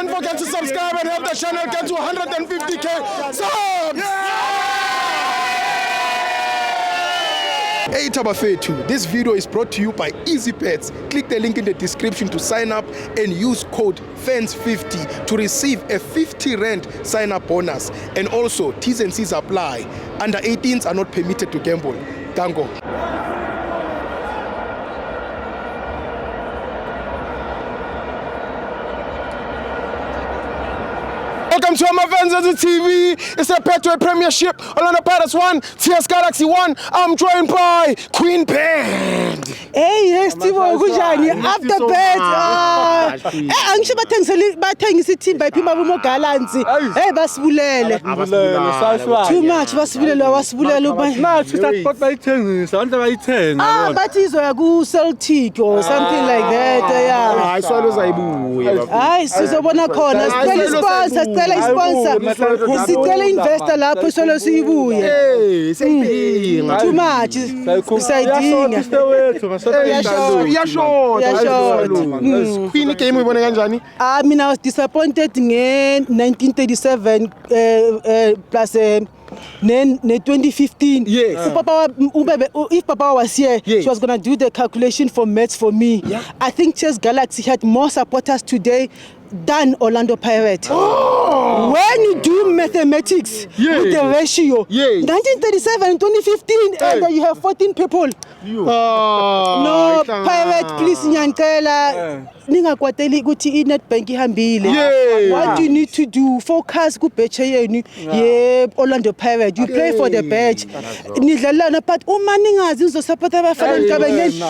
don't forget to subscribe and help the channel get to 150k subs. Hey Tabafetu, this video is brought to you by EasyPets. Click the link in the description to sign up and use code FANS50 to receive a 50 Rand sign up bonus. And also, T's and C's apply. Under 18s are not permitted to gamble. Tango. Welcome to my fans of the TV. It's a Petro Premiership. Orlando Pirates 1, TS Galaxy 1. I'm joined by Queen Band. Hey, Steve, kunjani? After bed. Angisho bathengisa team by Pima Gallants. Hey, basibulele. Too much basibulele wasibulele but izoya ku Celtic or something like that. Yeah. I saw those ibuye. Hayi sizobona khona. Sicela sponsor. Sicela investor lapho solo siyibuye. Hey, sayidinga. Too much. Sayidinga. Yashort. Queen game uyibona kanjani? I mean, I was disappointed in 1937 plus 2015. Yes. So if Papa was here, yes, she was gonna do the calculation for maths for me. Yeah. I think TS Galaxy had more supporters today than Orlando Pirates. Oh. When you do mathematics with the ratio, 1937 and 2015, and you have 14 people. No, Pirate, please, Nyankela. Ningakwateli ukuthi iNetbank ihambile. What do you need to do? Focus ku batch yenu ye Orlando Pirates. You play for the batch. Nidlalana but uma ningazi uzosupport abafana ngabengeni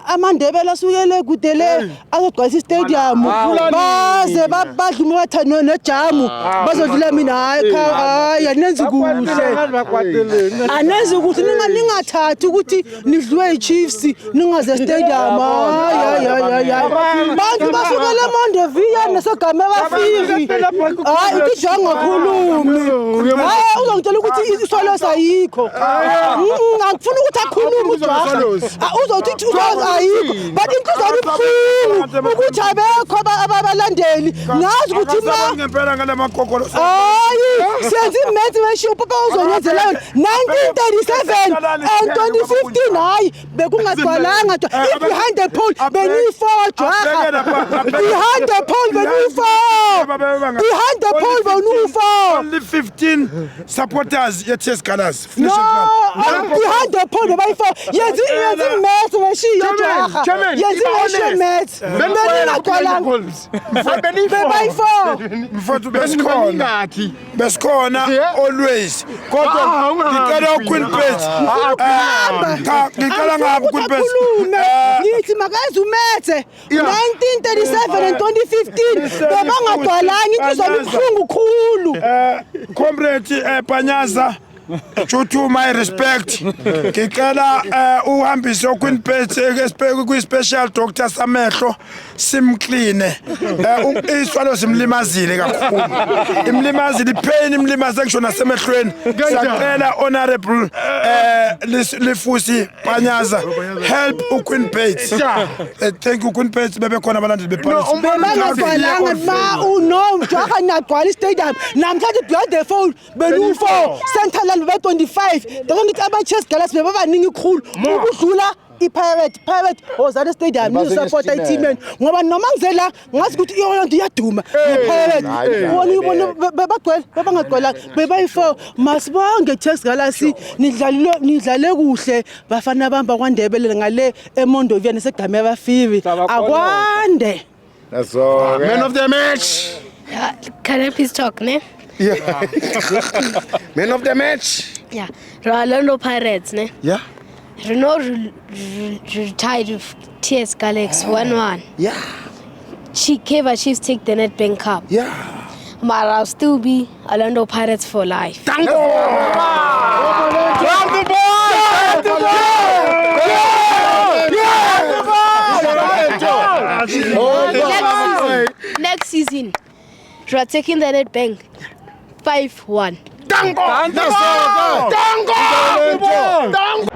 amandebela asukele kudele azogqwasa istadium. Baze badluma bathano nejamu. Bazodlula mina hayi anenzi kuhle. Anenzi ukuthi ningathathi ukuthi nidlwe iChiefs ningaze stadium. Bantu basukele Mondovia nesegame bafiki. Hayi ikijonga khulumi. Hayi uzongitshela ukuthi isolo sayikho. Ngifuna ukuthi akhulume uJaha. Uzothi isolo ayikho. But inhliziyo ibuhlungu ukuthi abekho abalandeli. Ngazi ukuthi ngempela ngale makokolo. Hayi senze imath ratio papa uzonyenzela 1937 and 2015 hayi bekungagcwalanga behind the pole beni4 Jaha. Behind the pole, behind the pole, only 15 supporters at TS Galaxy. No, behind the pole, by 4. Yes, math, best corner always. Queen Page. Queen 1937 and 2015 bebangadwalanga inhliziyo ibuhlungu khulu. Comrade Panyaza, to my respect, ngicela uhambise Queen Page ku special doctor samehlo simclean. Iswalo simlimazile kakhulu. Imlimazile ipain imlimaze ngisho nasemehlweni. Siyacela honorable Lifusi Panyaza help uQueen Page. Thank you Queen Page bebe khona abalandeli bePirates. Bebangadwalanga ma uNomjaha nagcwala istadium namhlanje blood the phone belu4 central land be 25 ngithi aba-TS Galaxy bebabaningi khulu ukudlula iPirate ozana stadium ni support i-team ngoba noma ngizela ngazi ukuthi iOrlando iyaduma iPirate wona bebagcwele bebangagcwala bebayi4 masibonge TS Galaxy nidlale kuhle bafana bamba kwaNdebele ngale eMondovia nesegame abafivi akwande. That's all. Man of the match. Can I please talk, ne? Yeah. Man of the match. Yeah. Orlando Pirates, ne? Yeah. Renault retired with TS Galaxy 1-1. Yeah. Kaizer Chiefs take the Nedbank Cup. Yeah. But I'll still be Orlando Pirates for life. Thank you. Grab the ball. Next season, we are taking the Nedbank 5-1. Tango! Tango! Tango! Tango!